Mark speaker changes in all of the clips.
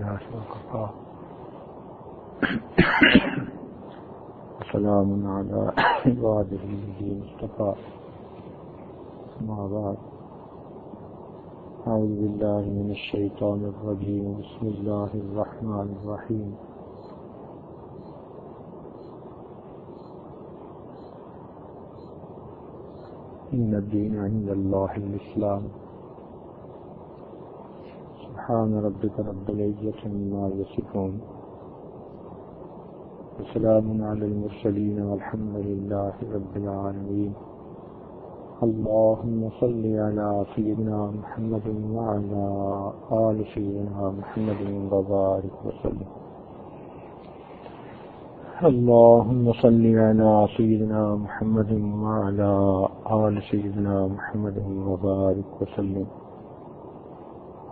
Speaker 1: الناس وكفى وسلام على عباده الذين اصطفى أما بعد أعوذ بالله من الشيطان الرجيم بسم الله الرحمن الرحيم إن الدين عند الله الإسلام سبحان ربك رب العزة عما يصفون وسلام على المرسلين والحمد لله رب العالمين اللهم صل على سيدنا محمد وعلى آل سيدنا محمد وبارك وسلم اللهم صل على سيدنا محمد وعلى آل سيدنا محمد وبارك وسلم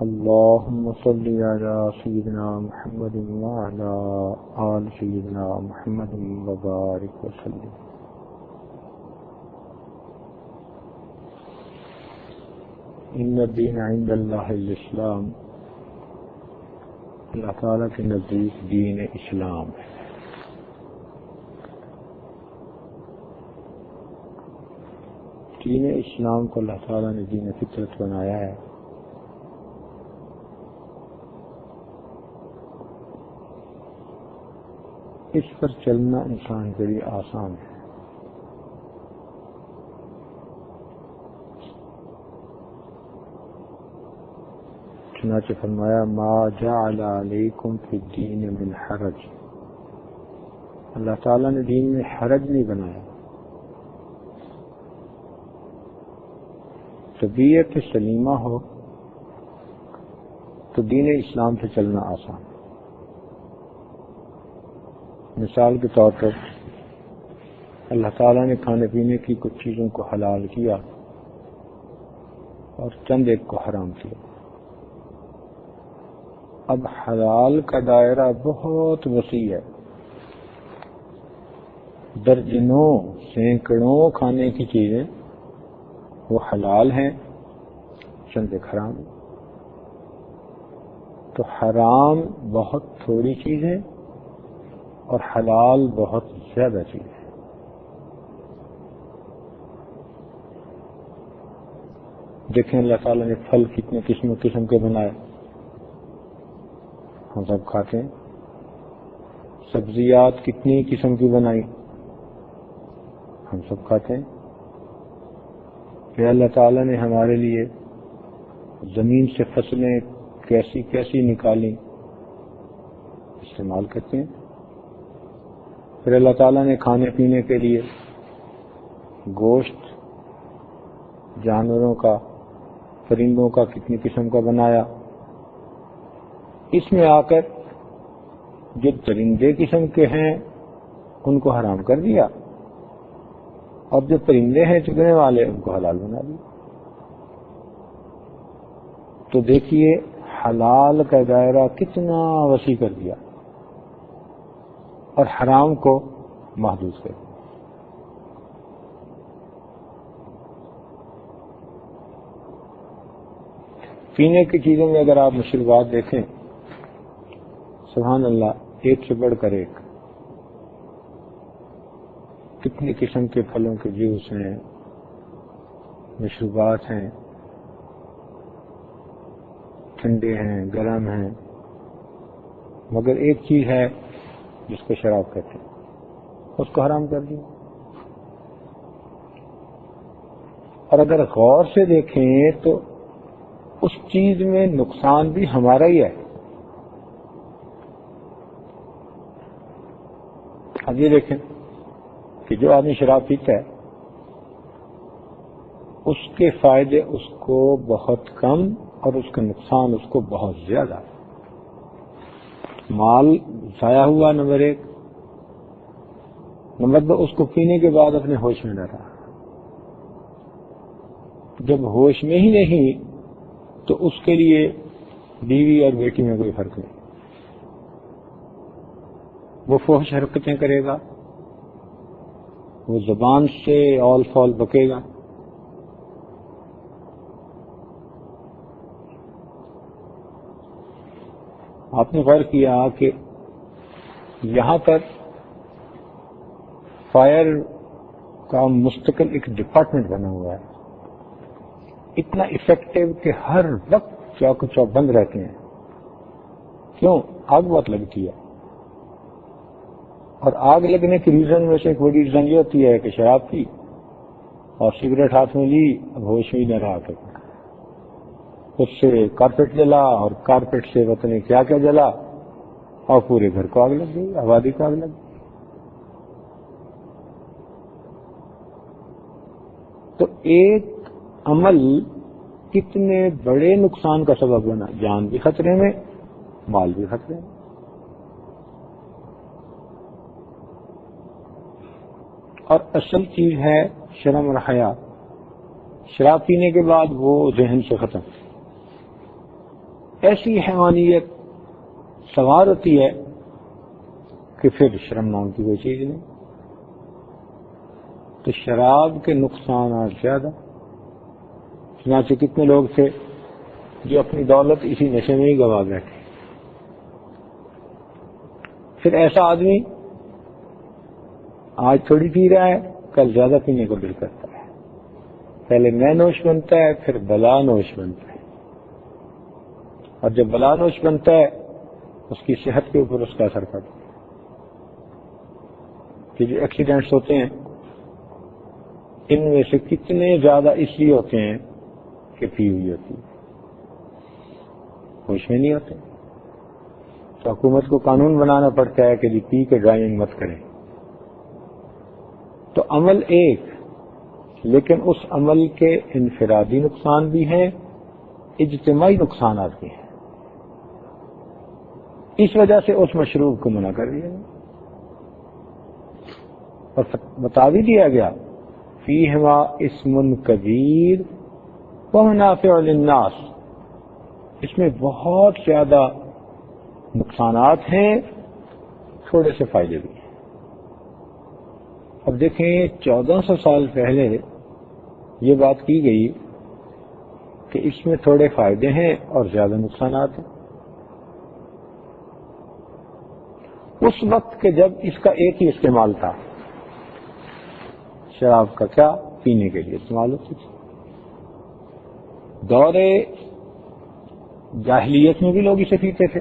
Speaker 1: اللهم صل على سيدنا محمد وعلى آل سيدنا محمد وبارك وسلم ان الدین عند اللہ الاسلام، اللہ تعالیٰ کے نزدیک دین اسلام ہے۔ دین اسلام کو اللہ تعالیٰ نے دین فطرت بنایا ہے۔ اس پر چلنا انسان کے لیے آسان ہے۔ چنانچہ فرمایا ما جعل علیکم فی الدین من حرج، اللہ تعالیٰ نے دین میں حرج نہیں بنایا۔ طبیعت سلیمہ ہو تو دین اسلام سے چلنا آسان۔ مثال کے طور پر اللہ تعالیٰ نے کھانے پینے کی کچھ چیزوں کو حلال کیا اور چند ایک کو حرام کیا۔ اب حلال کا دائرہ بہت وسیع ہے، درجنوں سینکڑوں کھانے کی چیزیں وہ حلال ہیں، چند ایک حرام ہیں۔ تو حرام بہت تھوڑی چیز ہے اور حلال بہت زیادہ چیز ہے۔ دیکھیں اللہ تعالیٰ نے پھل کتنے قسم کے بنائے، ہم سب کھاتے ہیں۔ سبزیات کتنی قسم کی بنائی، ہم سب کھاتے ہیں۔ پھر اللہ تعالیٰ نے ہمارے لیے زمین سے فصلیں کیسی کیسی نکالی، استعمال کرتے ہیں۔ پھر اللہ تعالیٰ نے کھانے پینے کے لیے گوشت جانوروں کا، پرندوں کا کتنی قسم کا بنایا۔ اس میں آ کر جو درندے قسم کے ہیں ان کو حرام کر دیا، اور جو پرندے ہیں چگنے والے ان کو حلال بنا دیا۔ تو دیکھیے حلال کا دائرہ کتنا وسیع کر دیا اور حرام کو محدود کر دیا۔ پینے کی چیزوں میں اگر آپ مشروبات دیکھیں، سبحان اللہ، ایک سے بڑھ کر ایک، کتنی قسم کے پھلوں کے جوس ہیں، مشروبات ہیں، ٹھنڈے ہیں، گرم ہیں، مگر ایک چیز ہے جس کو شراب کہتے ہیں، اس کو حرام کر دیا۔ اور اگر غور سے دیکھیں تو اس چیز میں نقصان بھی ہمارا ہی ہے۔ اب یہ دیکھیں کہ جو آدمی شراب پیتا ہے اس کے فائدے اس کو بہت کم اور اس کا نقصان اس کو بہت زیادہ۔ مال ضائع ہوا نمبر ایک، نمبر دو اس کو پینے کے بعد اپنے ہوش میں نہ رہا۔ جب ہوش میں ہی نہیں تو اس کے لیے بیوی اور بیٹی میں کوئی فرق نہیں، وہ فحش حرکتیں کرے گا، وہ زبان سے اول فول بکے گا، آپ نے غور کیا کہ یہاں پر فائر کا مستقل ایک ڈپارٹمنٹ بنا ہوا ہے، اتنا افیکٹو کہ ہر وقت چوک چوک بند رہتے ہیں. کیوں؟ آگ بہت لگتی ہے، اور آگ لگنے کی ریزن میں سے ایک بڑی ریزن یہ ہوتی ہے کہ شراب پی اور سگریٹ ہاتھ میں لی، اب ہوش ہی نہ رہا تک، اس سے کارپیٹ جلا اور کارپیٹ سے پتہ نہیں کیا کیا جلا اور پورے گھر کو آگ لگ گئی، آبادی کو آگ لگ گئی. تو ایک عمل کتنے بڑے نقصان کا سبب بنا، جان بھی خطرے میں، مال بھی خطرے میں. اور اصل چیز ہے شرم اور حیا. شراب پینے کے بعد وہ ذہن سے ختم، ایسی حیوانیت سوار ہوتی ہے کہ پھر شرم نام کی کوئی چیز نہیں. تو شراب کے نقصانات زیادہ. چنانچہ کتنے لوگ تھے جو اپنی دولت اسی نشے میں ہی گوا بیٹھے. پھر ایسا آدمی آج تھوڑی پی رہا ہے، کل زیادہ پینے کو دل کرتا ہے. پہلے میں نوش بنتا ہے، پھر بلا نوش بنتا ہے، اور جب بلا نوش بنتا ہے اس کی صحت کے اوپر اس کا اثر پڑتا ہے. کہ جو ایکسیڈنٹس ہوتے ہیں ان میں سے کتنے زیادہ اس لیے ہوتے ہیں کہ پی ہوئی ہوتی ہے، ہوش میں نہیں ہوتے. تو حکومت کو قانون بنانا پڑتا ہے کہ جی پی کے ڈرائیونگ مت کریں. تو عمل ایک، لیکن اس عمل کے انفرادی نقصان بھی ہیں، اجتماعی نقصانات بھی ہیں. اس وجہ سے اس مشروب کو منع کر دیا اور بتا بھی دیا گیا فیہما اسم کبیر ومنافع للناس، اس میں بہت زیادہ نقصانات ہیں، تھوڑے سے فائدے بھی ہیں. اب دیکھیں 1400 سال پہلے یہ بات کی گئی کہ اس میں تھوڑے فائدے ہیں اور زیادہ نقصانات ہیں. اس وقت کے جب اس کا ایک ہی استعمال تھا، شراب کا کیا پینے کے لیے استعمال ہوتی تھی. دور جاہلیت میں بھی لوگ اسے پیتے تھے.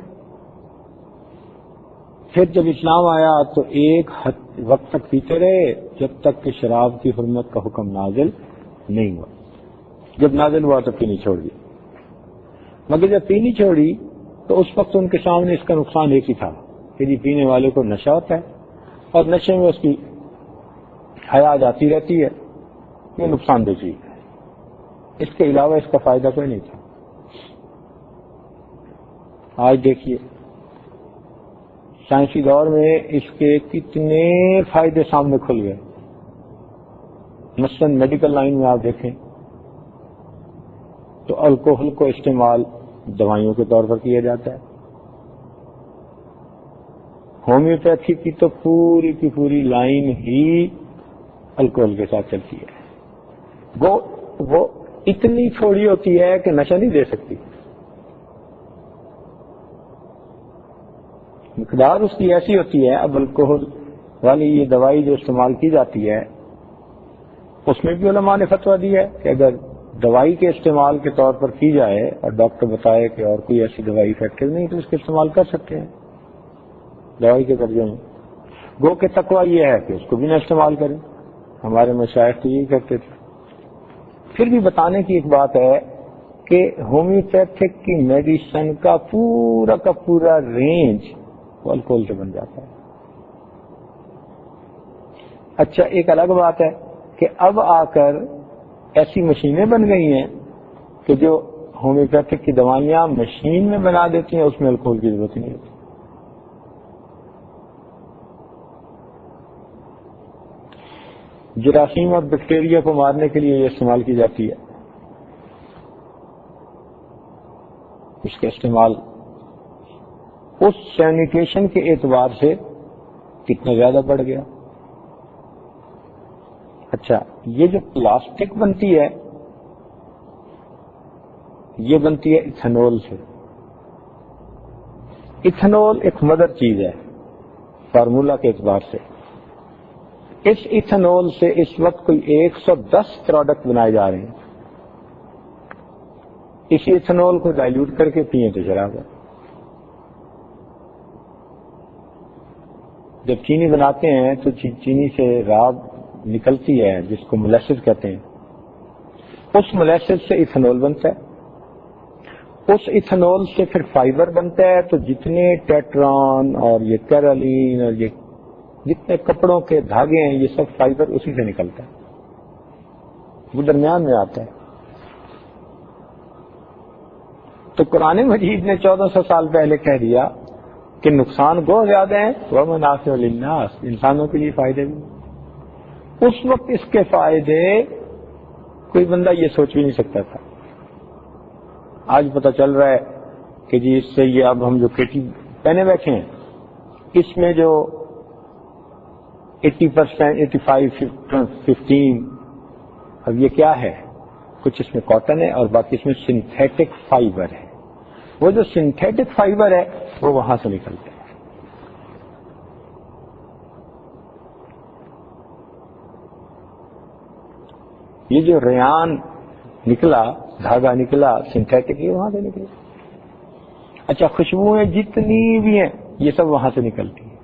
Speaker 1: پھر جب اسلام آیا تو ایک وقت تک پیتے رہے جب تک کہ شراب کی حرمت کا حکم نازل نہیں ہوا. جب نازل ہوا تو پینی چھوڑ دی، مگر جب پینی چھوڑی تو اس وقت ان کے سامنے اس کا نقصان ایک ہی تھا کہ جی پینے والے کو نشہ ہوتا ہے اور نشے میں اس کی حیا جاتی رہتی ہے، یہ نقصان دہ چیز ہے. اس کے علاوہ اس کا فائدہ کوئی نہیں تھا. آج دیکھیے سائنسی دور میں اس کے کتنے فائدے سامنے کھل گئے. مثلاً میڈیکل لائن میں آپ دیکھیں تو الکوہل کو استعمال دوائیوں کے طور پر کیا جاتا ہے. ہومیوپیتھی کی تو پوری کی پوری لائن ہی الکوہل کے ساتھ چلتی ہے. وہ اتنی تھوڑی ہوتی ہے کہ نشہ نہیں دے سکتی. مقدار اس کی ایسی ہوتی ہے. اب الکوہل والی یہ دوائی جو استعمال کی جاتی ہے اس میں بھی علماء نے فتویٰ دی ہے کہ اگر دوائی کے استعمال کے طور پر کی جائے اور ڈاکٹر بتائے کہ اور کوئی ایسی دوائی افیکٹو نہیں تو اس کے استعمال کر سکتے ہیں دوائی کے درجے میں. گو کہ تقویٰ یہ ہے کہ اس کو بھی نہ استعمال کریں. ہمارے مشائخ تو یہی کرتے تھے. پھر بھی بتانے کی ایک بات ہے کہ ہومیوپیتھک کی میڈیسن کا پورا رینج الکوہل سے بن جاتا ہے. اچھا ایک الگ بات ہے کہ اب آ کر ایسی مشینیں بن گئی ہیں کہ جو ہومیوپیتھک کی دوائیاں مشین میں بنا دیتی ہیں، اس میں الکوہل کی ضرورت نہیں ہوتی. جراثیم اور بیکٹیریا کو مارنے کے لیے یہ استعمال کی جاتی ہے. اس کا استعمال اس سینیٹیشن کے اعتبار سے کتنا زیادہ بڑھ گیا. اچھا یہ جو پلاسٹک بنتی ہے یہ بنتی ہے ایتھنول سے. ایتھنول ایک مدر چیز ہے فارمولا کے اعتبار سے. اس ایتھنول سے اس وقت کوئی 110 پروڈکٹ بنائے جا رہے ہیں. اسی ایتھنول کو ڈائلیوٹ کر کے پیئیں تو شراب ہے. جب چینی بناتے ہیں تو چینی سے راب نکلتی ہے جس کو مولیسس کہتے ہیں. اس مولیسس سے ایتھنول بنتا ہے. اس ایتھنول سے پھر فائبر بنتا ہے. تو جتنے ٹیٹران اور یہ کیرالین اور یہ جتنے کپڑوں کے دھاگے ہیں یہ سب فائبر اسی سے نکلتا ہے. وہ درمیان میں آتا ہے. تو قرآن مجید نے 1400 سال پہلے کہہ دیا کہ نقصان بہت زیادہ ہیں وَمَنَافِعُ لِلنَّاسِ، انسانوں کے لیے فائدے بھی. اس وقت اس کے فائدے کوئی بندہ یہ سوچ بھی نہیں سکتا تھا. آج پتہ چل رہا ہے کہ جی اس سے یہ اب ہم جو کیٹی پہنے بیٹھے ہیں اس میں جو 80%، 85، 15 اب یہ کیا ہے؟ کچھ اس میں کاٹن ہے اور باقی اس میں سنتھیٹک فائبر ہے. وہ جو سنتھیٹک فائبر ہے وہ وہاں سے نکلتا ہے. یہ جو ریان نکلا، دھاگا نکلا سنتھیٹک، یہ وہاں سے نکلا. اچھا خوشبوئیں جتنی بھی ہیں یہ سب وہاں سے نکلتی ہیں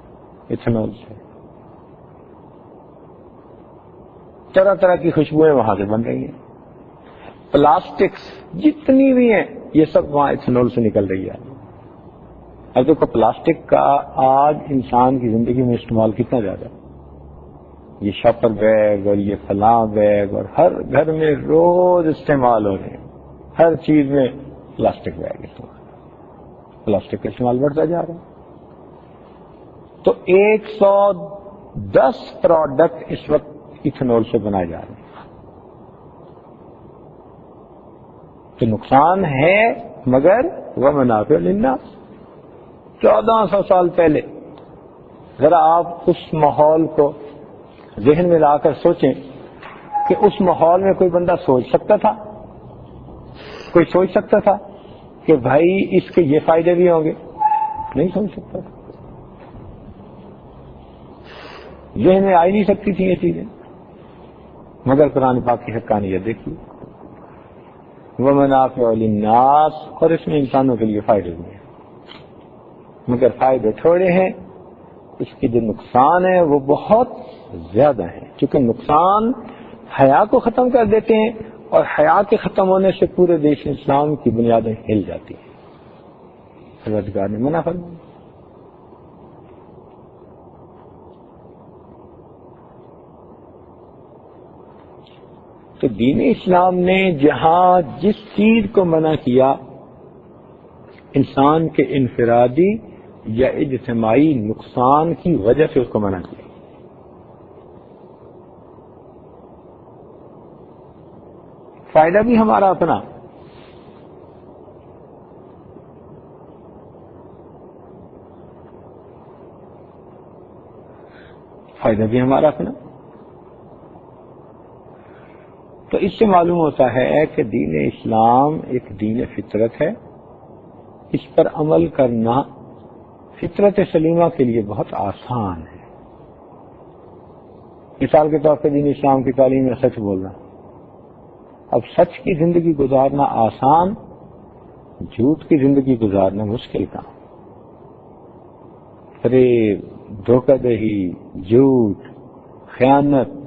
Speaker 1: ایتھنول سے. طرح طرح کی خوشبوئیں وہاں سے بن رہی ہیں. پلاسٹکس جتنی بھی ہیں یہ سب وہاں ایتھنول سے نکل رہی ہے. اب دیکھو پلاسٹک کا آج انسان کی زندگی میں استعمال کتنا زیادہ ہے. یہ شاپر بیگ اور یہ فلاں بیگ اور ہر گھر میں روز استعمال ہو رہے ہیں. ہر چیز میں پلاسٹک بیگ استعمال، پلاسٹک کا استعمال بڑھتا جا رہا ہے. تو 110 پروڈکٹ اس وقت ایتھنول سے بنائے جا رہے ہیں. تو نقصان ہے مگر وَمَنَافِعُ لِلنَّاسِ. 1400 سال پہلے ذرا آپ اس ماحول کو ذہن میں لا کر سوچیں کہ اس ماحول میں کوئی بندہ سوچ سکتا تھا، کوئی سوچ سکتا تھا کہ بھائی اس کے یہ فائدے بھی ہوں گے؟ نہیں سوچ سکتا تھا. ذہن میں آ ہی نہیں سکتی تھی یہ چیزیں. مگر قرآن پاک کی حقانیت دیکھیے، وَمَنَافِعُ لِلنَّاسِ، اور اس میں انسانوں کے لیے فائدے بھی ہیں مگر فائدے تھوڑے ہیں. اس کے جو نقصان ہیں وہ بہت زیادہ ہیں. چونکہ نقصان حیا کو ختم کر دیتے ہیں اور حیا کے ختم ہونے سے پورے دیش اسلام کی بنیادیں ہل جاتی ہیں. پروردگار نے منع فرمایا. تو دین اسلام نے جہاں جس چیز کو منع کیا انسان کے انفرادی یا اجتماعی نقصان کی وجہ سے اس کو منع کیا. فائدہ بھی ہمارا اپنا، فائدہ بھی ہمارا اپنا. تو اس سے معلوم ہوتا ہے کہ دین اسلام ایک دین فطرت ہے. اس پر عمل کرنا فطرت سلیمہ کے لیے بہت آسان ہے. مثال کے طور پہ دین اسلام کی تعلیم میں سچ بولنا. اب سچ کی زندگی گزارنا آسان، جھوٹ کی زندگی گزارنا مشکل کام. فریب، دھوکہ دہی، جھوٹ، خیانت،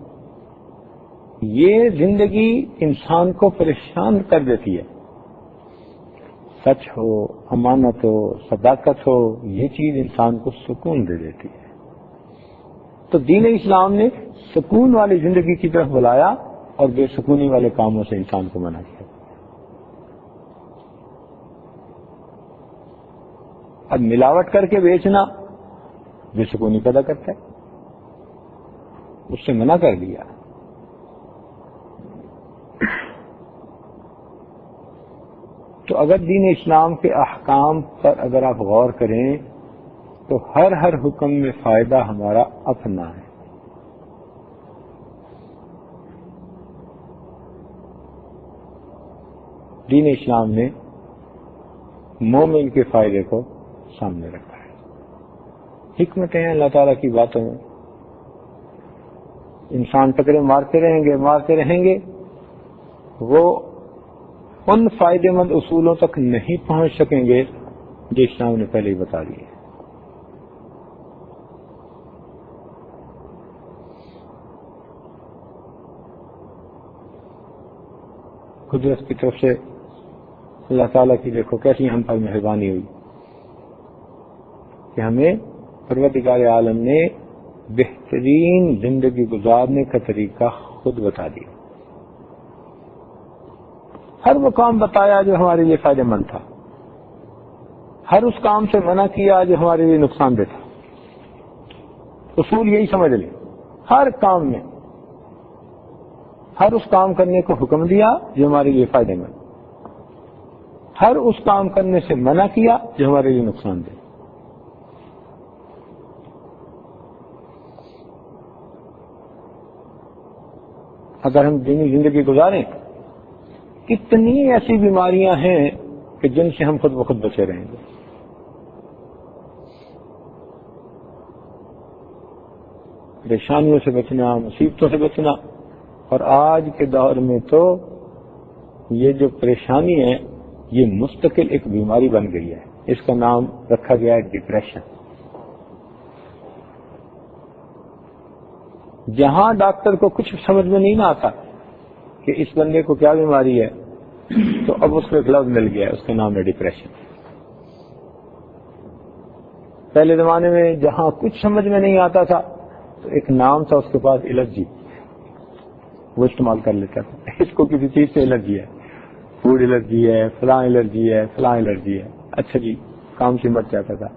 Speaker 1: یہ زندگی انسان کو پریشان کر دیتی ہے. سچ ہو، امانت ہو، صداقت ہو، یہ چیز انسان کو سکون دے دیتی ہے. تو دین اسلام نے سکون والی زندگی کی طرف بلایا اور بے سکونی والے کاموں سے انسان کو منع کیا. اب ملاوٹ کر کے بیچنا بے سکونی پیدا کرتا ہے، اس سے منع کر دیا. تو اگر دین اسلام کے احکام پر اگر آپ غور کریں تو ہر حکم میں فائدہ ہمارا اپنا ہے. دین اسلام نے مومن کے فائدے کو سامنے رکھا ہے. حکمتیں ہیں اللہ تعالیٰ کی باتوں میں. انسان ٹکرے مارتے رہیں گے وہ ان فائدے مند اصولوں تک نہیں پہنچ سکیں گے جو اسلام نے پہلے ہی بتا دیے. قدرت کی طرف سے اللہ تعالیٰ کی دیکھو کیسی ہم پر مہربانی ہوئی کہ ہمیں پروردگار عالم نے بہترین زندگی گزارنے کا طریقہ خود بتا دیا. ہر وہ کام بتایا جو ہمارے لیے فائدہ مند تھا، ہر اس کام سے منع کیا جو ہمارے لیے نقصان دہ تھا. اصول یہی سمجھ لیں، ہر کام میں ہر اس کام کرنے کو حکم دیا جو ہمارے لیے فائدہ مند، ہر اس کام کرنے سے منع کیا جو ہمارے لیے نقصان دہ. اگر ہم دینی زندگی گزاریں، کتنی ایسی بیماریاں ہیں کہ جن سے ہم خود بخود بچے رہیں گے. پریشانیوں سے بچنا، مصیبتوں سے بچنا. اور آج کے دور میں تو یہ جو پریشانی ہے یہ مستقل ایک بیماری بن گئی ہے. اس کا نام رکھا گیا ہے ڈپریشن. جہاں ڈاکٹر کو کچھ سمجھ میں نہیں آتا کہ اس بندے کو کیا بیماری ہے تو اب اس کو ایک لفظ مل گیا ہے، اس کا نام ہے ڈپریشن. پہلے زمانے میں جہاں کچھ سمجھ میں نہیں آتا تھا تو ایک نام تھا اس کے پاس، الرجی، وہ استعمال کر لیتا تھا. اس کو کسی چیز سے الرجی ہے، فوڈ الرجی ہے، فلاں الرجی ہے، فلاں الرجی ہے. اچھا جی، کام سے مٹ جاتا تھا.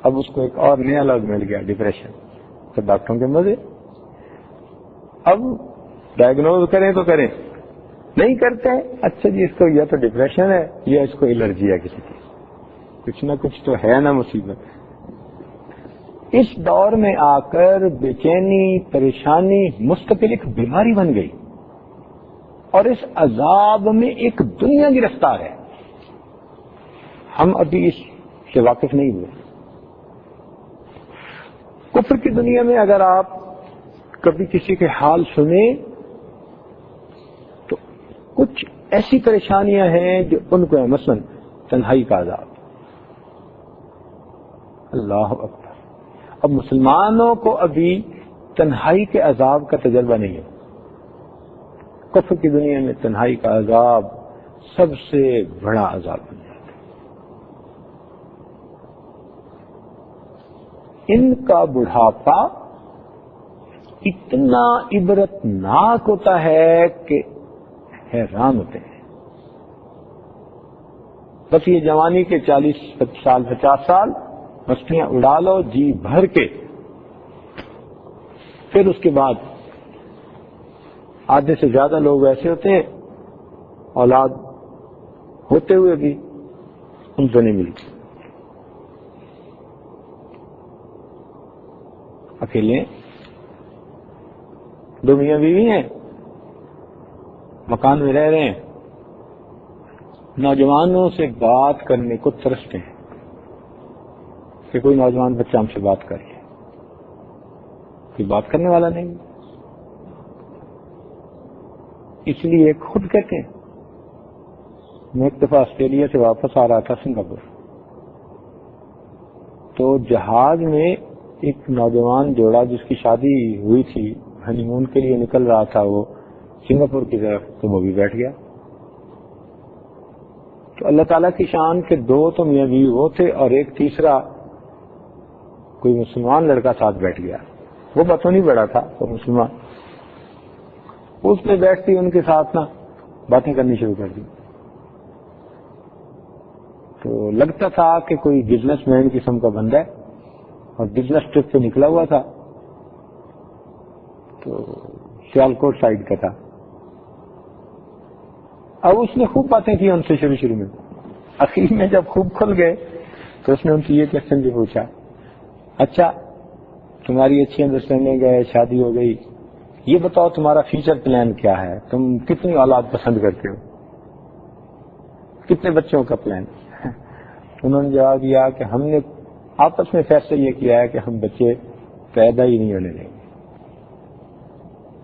Speaker 1: اب اس کو ایک اور نیا لفظ مل گیا، ڈپریشن. تو ڈاکٹروں کے مزے. اب ڈائگنوز کریں تو کریں، نہیں کرتے ہیں، اچھا جی اس کو یا تو ڈپریشن ہے یا اس کو الرجی ہے کسی چیز، کچھ نہ کچھ تو ہے نا مصیبت. اس دور میں آ کر بے چینی، پریشانی مستقل ایک بیماری بن گئی اور اس عذاب میں ایک دنیا گرفتار ہے. ہم ابھی اس سے واقف نہیں ہوئے. کفر کی دنیا میں اگر آپ کبھی کسی کے حال سنیں تو کچھ ایسی پریشانیاں ہیں جو ان کو ہے، مثلا تنہائی کا عذاب. اللہ اکبر. اب مسلمانوں کو ابھی تنہائی کے عذاب کا تجربہ نہیں ہے. کفر کی دنیا میں تنہائی کا عذاب سب سے بڑا عذاب بن جاتا ہے. ان کا بڑھاپا اتنا عبرتناک ہوتا ہے کہ حیران ہوتے ہیں. بس یہ جوانی کے 40 سال 50 سال مستیاں اڑا لو جی بھر کے، پھر اس کے بعد آدھے سے زیادہ لوگ ایسے ہوتے ہیں اولاد ہوتے ہوئے بھی ان سے نہیں ملتی. اکیلے دو میاں بیوی ہیں، مکان میں رہ رہے ہیں، نوجوانوں سے بات کرنے کو ترستے ہیں کہ کوئی نوجوان بچہ ہم سے بات کر لے. کوئی بات کرنے والا نہیں. اس لیے خود کہتے ہیں. میں ایک دفعہ آسٹریلیا سے واپس آ رہا تھا سنگاپور، تو جہاز میں ایک نوجوان جوڑا جس کی شادی ہوئی تھی ہنی مون کے لیے نکل رہا تھا وہ سنگاپور کی طرف، تو وہ بھی بیٹھ گیا. تو اللہ تعالیٰ کی شان کے دو تو میاں بیوی وہ تھے اور ایک تیسرا کوئی مسلمان لڑکا ساتھ بیٹھ گیا. وہ باتوں نہیں بڑا تھا، وہ مسلمان. اس پہ بیٹھتی ان کے ساتھ نا باتیں کرنی شروع کر دی. تو لگتا تھا کہ کوئی بزنس مین قسم کا بندہ ہے اور بزنس ٹرپ پہ نکلا ہوا تھا، تو سیالکوٹ سائڈ کا تھا. اب اس نے خوب باتیں کی ان سے شروع میں. اخیر میں جب خوب کھل گئے تو اس نے ان سے یہ کوشچن بھی پوچھا، اچھا تمہاری اچھی انڈرسٹینڈنگ ہے، شادی ہو گئی، یہ بتاؤ تمہارا فیوچر پلان کیا ہے، تم کتنی اولاد پسند کرتے ہو، کتنے بچوں کا پلان؟ انہوں نے جواب دیا کہ ہم نے آپس میں فیصلہ یہ کیا ہے کہ ہم بچے پیدا ہی نہیں ہونے دیں گے،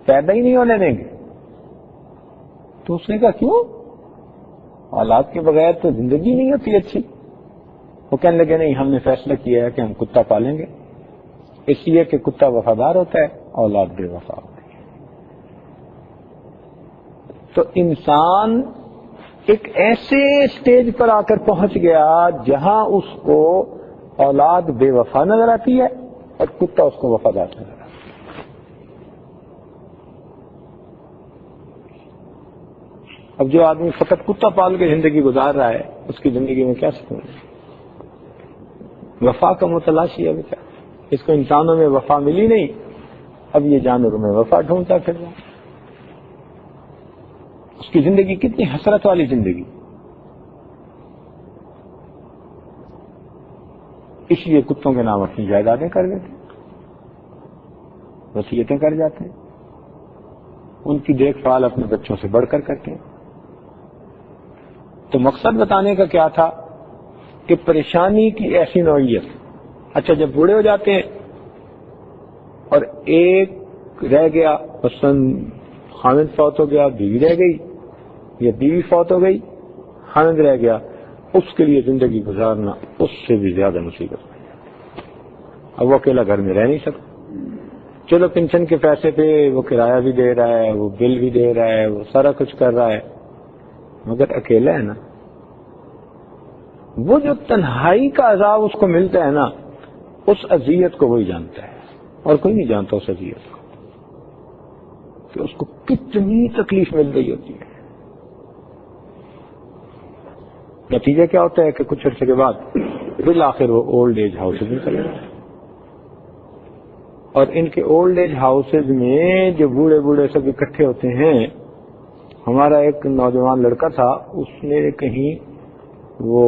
Speaker 1: پیدا ہی نہیں ہونے دیں گے۔ تو اس نے کہا کیوں؟ اولاد کے بغیر تو زندگی نہیں ہوتی اچھی۔ وہ کہنے لگے نہیں، ہم نے فیصلہ کیا ہے کہ ہم کتا پالیں گے، اس لیے کہ کتا وفادار ہوتا ہے، اولاد بے وفا ہوتی ہے۔ تو انسان ایک ایسے سٹیج پر آ کر پہنچ گیا جہاں اس کو اولاد بے وفا نظر آتی ہے اور کتا اس کو وفادار نظر آتا ہے۔ اب جو آدمی فقط کتا پال کے زندگی گزار رہا ہے اس کی زندگی میں کیا سکون ہے؟ وفا کا متلاشی ہے بیچارہ، اس کو انسانوں میں وفا ملی نہیں، اب یہ جانوروں میں وفا ڈھونڈتا پھر رہا۔ اس کی زندگی کتنی حسرت والی زندگی۔ اس لیے کتوں کے نام اپنی جائیدادیں کر دیتے، وصیتیں کر جاتے ہیں، ان کی دیکھ بھال اپنے بچوں سے بڑھ کر کرتے ہیں۔ تو مقصد بتانے کا کیا تھا کہ پریشانی کی ایسی نوعیت، اچھا جب بوڑھے ہو جاتے ہیں اور ایک رہ گیا، مثلاً خامد فوت ہو گیا، بیوی رہ گئی، یا بیوی فوت ہو گئی، خامد رہ گیا، اس کے لیے زندگی گزارنا اس سے بھی زیادہ مصیبت ہے۔ اب وہ اکیلا گھر میں رہ نہیں سکتا، چلو پینشن کے پیسے پہ وہ کرایہ بھی دے رہا ہے، وہ بل بھی دے رہا ہے، وہ سارا کچھ کر رہا ہے، مگر اکیلا ہے نا۔ وہ جو تنہائی کا عذاب اس کو ملتا ہے نا، اس اذیت کو وہی جانتا ہے، اور کوئی نہیں جانتا اس اذیت کو، کہ اس کو کتنی تکلیف مل رہی ہوتی ہے۔ نتیجہ کیا ہوتا ہے کہ کچھ عرصے کے بعد بالآخر وہ اولڈ ایج ہاؤسز میں چلے جاتے ہیں، اور ان کے اولڈ ایج ہاؤسز میں جو بوڑھے بوڑھے سب اکٹھے ہوتے ہیں۔ ہمارا ایک نوجوان لڑکا تھا، اس نے کہیں وہ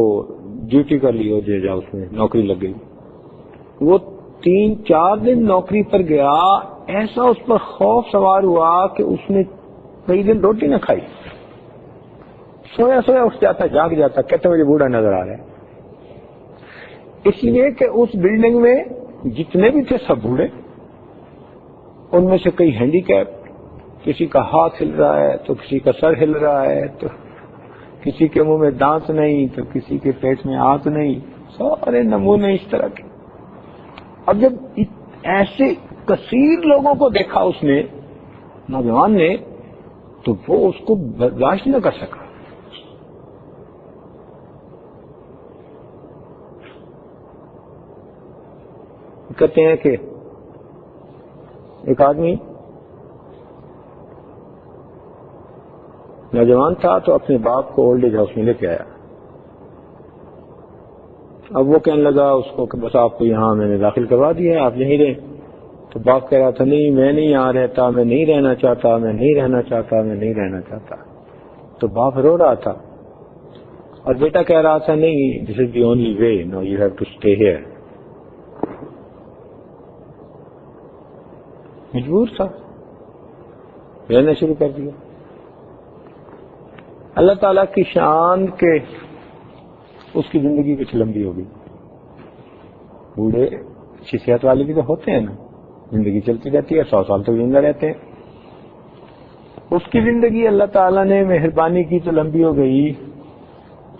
Speaker 1: ڈیوٹی کر لی، اولڈ ایج ہاؤس میں نوکری لگ گئی، وہ 3-4 دن نوکری پر گیا، ایسا اس پر خوف سوار ہوا کہ اس نے کئی دن روٹی نہ کھائی، سویا سویا اٹھ جاتا، جاگ جاتا، کہتا مجھے بوڑھا نظر آ رہا ہے۔ اس لیے کہ اس بلڈنگ میں جتنے بھی تھے سب بوڑھے، ان میں سے کئی ہینڈی کیپ، کسی کا ہاتھ ہل رہا ہے تو کسی کا سر ہل رہا ہے، تو کسی کے منہ میں دانت نہیں تو کسی کے پیٹ میں آنت نہیں، سارے نمونے اس طرح کے۔ اب جب ایسے کثیر لوگوں کو دیکھا اس نے، نوجوان نے، تو وہ اس کو برداشت نہ کر سکا۔ کہتے ہیں کہ ایک آدمی نوجوان تھا تو اپنے باپ کو اولڈ ایج ہاؤس میں لے کے آیا۔ اب وہ کہنے لگا اس کو کہ بس آپ کو یہاں میں نے داخل کروا دیا ہے، آپ یہیں رہیں۔ تو باپ کہہ رہا تھا نہیں میں نہیں یہاں رہتا، میں نہیں رہنا چاہتا، میں نہیں رہنا چاہتا، میں نہیں رہنا چاہتا۔ تو باپ رو رہا تھا اور بیٹا کہہ رہا تھا نہیں this is the only way, no you have to stay here. مجبور تھا، رہنا شروع کر دیا۔ اللہ تعالیٰ کی شان کے اس کی زندگی کچھ لمبی ہو گئی۔ بوڑھے اچھی صحت والے بھی تو ہوتے ہیں نا، زندگی چلتی رہتی ہے، 100 سال تک زندہ رہتے ہیں۔ اس کی زندگی اللہ تعالیٰ نے مہربانی کی تو لمبی ہو گئی،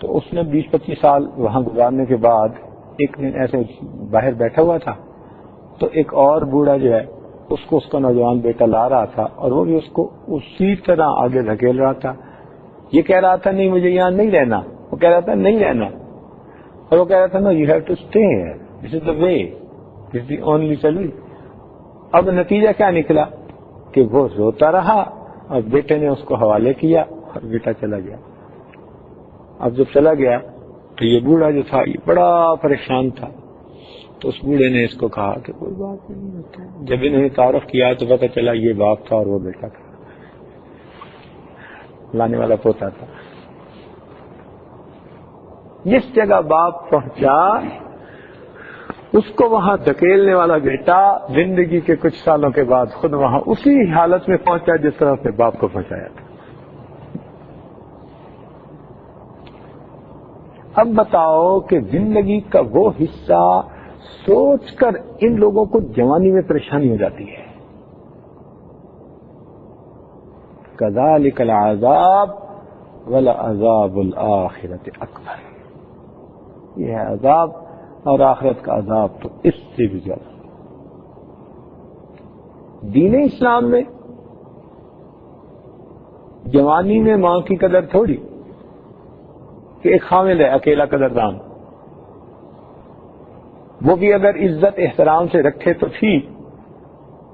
Speaker 1: تو اس نے 20-25 سال وہاں گزارنے کے بعد ایک دن ایسے باہر بیٹھا ہوا تھا، تو ایک اور بوڑھا جو ہے اس کو اس کا نوجوان بیٹا لا رہا تھا، اور وہ بھی اس کو اسی طرح آگے دھکیل رہا تھا۔ یہ کہہ رہا تھا نہیں مجھے یہاں نہیں رہنا، وہ کہہ رہا تھا نہیں رہنا، اور وہ کہہ رہا تھا no you have to stay here, this is the way, this is the only solution. اب نتیجہ کیا نکلا کہ وہ روتا رہا اور بیٹے نے اس کو حوالے کیا اور بیٹا چلا گیا۔ اب جب چلا گیا تو یہ بوڑھا جو تھا یہ بڑا پریشان تھا، تو اس بوڑھے نے اس کو کہا کہ کوئی بات نہیں ہوتا۔ جب انہوں نے تعارف کیا تو پتہ چلا یہ باپ تھا اور وہ بیٹا تھا، لانے والا پوتا تھا۔ جس جگہ باپ پہنچا اس کو وہاں دھکیلنے والا بیٹا زندگی کے کچھ سالوں کے بعد خود وہاں اسی حالت میں پہنچا جس طرح سے باپ کو پہنچایا تھا۔ اب بتاؤ کہ زندگی کا وہ حصہ سوچ کر ان لوگوں کو جوانی میں پریشانی ہو جاتی ہے. کذالک العذاب ولعذاب الآخرۃ اکبر. یہ ہے عذاب اور آخرت کا عذاب تو اس سے بھی زیادہ. دین اسلام میں جوانی میں ماں کی قدر تھوڑی کہ ایک حامل ہے اکیلا قدردان، وہ بھی اگر عزت احترام سے رکھے تو ٹھیک،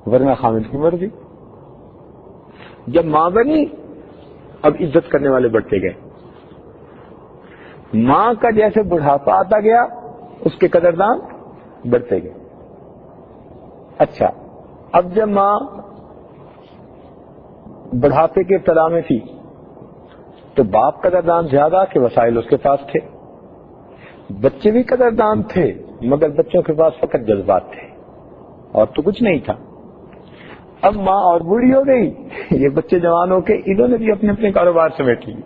Speaker 1: ورنہ حامل کی مرضی. جب ماں بنی اب عزت کرنے والے بڑھتے گئے. ماں کا جیسے بڑھاپا آتا گیا اس کے قدردان بڑھتے گئے. اچھا اب جب ماں بڑھاپے کے ابتدا میں تھی تو باپ قدردان زیادہ کہ وسائل اس کے پاس تھے. بچے بھی قدردان تھے مگر بچوں کے پاس فقط جذبات تھے اور تو کچھ نہیں تھا. اب ماں اور بوڑھی ہو گئی، یہ بچے جوان ہو کے انہوں نے بھی اپنے اپنے کاروبار سمیٹ لیے.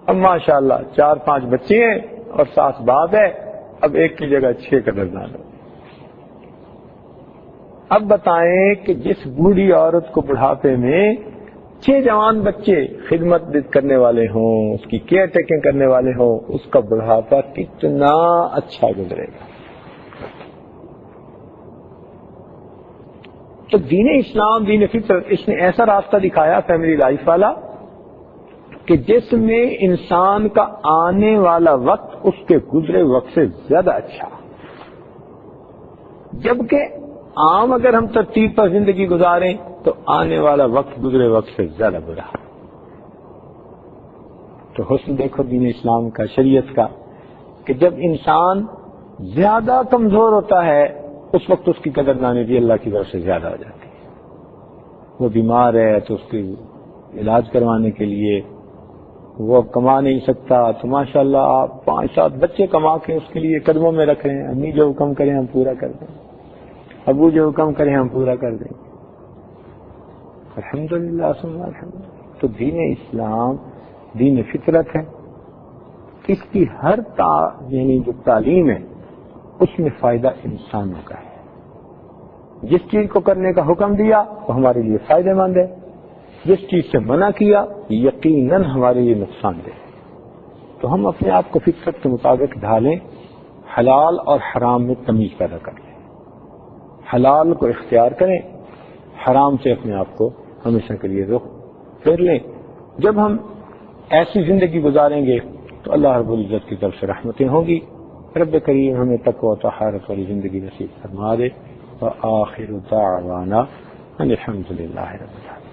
Speaker 1: اب ماشاءاللہ 4-5 بچے ہیں اور 7 باپ ہے، اب ایک کی جگہ 6 قدردان ہو. اب بتائیں کہ جس بوڑھی عورت کو بڑھاپے میں 6 جوان بچے خدمت کرنے والے ہوں، اس کی کیئر ٹیکنگ کرنے والے ہوں، اس کا بڑھاپا کتنا اچھا گزرے گا. تو دین اسلام، دین فطرت، اس نے ایسا راستہ دکھایا فیملی لائف والا کہ جس میں انسان کا آنے والا وقت اس کے گزرے وقت سے زیادہ اچھا، جبکہ عام اگر ہم ترتیب پر زندگی گزاریں تو آنے والا وقت گزرے وقت سے زیادہ برا. تو حسن دیکھو دین اسلام کا، شریعت کا، کہ جب انسان زیادہ کمزور ہوتا ہے اس وقت اس کی قدردانی بھی اللہ کی طرف سے زیادہ ہو جاتی ہے. وہ بیمار ہے تو اس کی علاج کروانے کے لیے وہ اب کما نہیں سکتا تو ماشاءاللہ آپ 5-7 بچے کما کے اس کے لیے قدموں میں رکھ رہے ہیں. امی جو حکم کریں ہم پورا کر دیں، ابو جو حکم کریں ہم پورا کر دیں. الحمدللہ ثم الحمدللہ. تو دین اسلام دین فطرت ہے. اس کی ہر یعنی جو تعلیم ہے اس میں فائدہ انسانوں کا ہے. جس چیز کو کرنے کا حکم دیا وہ ہمارے لیے فائدہ مند ہے، جس چیز سے منع کیا یقیناً ہمارے لیے نقصان دہ. تو ہم اپنے آپ کو فطرت کے مطابق ڈھالیں، حلال اور حرام میں تمیز پیدا کر لیں، حلال کو اختیار کریں، حرام سے اپنے آپ کو ہمیشہ کے لیے رخ پھیر لیں. جب ہم ایسی زندگی گزاریں گے تو اللہ رب العزت کی طرف سے رحمتیں ہوں گی. رب کریم ہمیں تقوی و طہارت والی زندگی نصیب فرما دے. وآخر دعوانا ان الحمد للہ رب العالمین.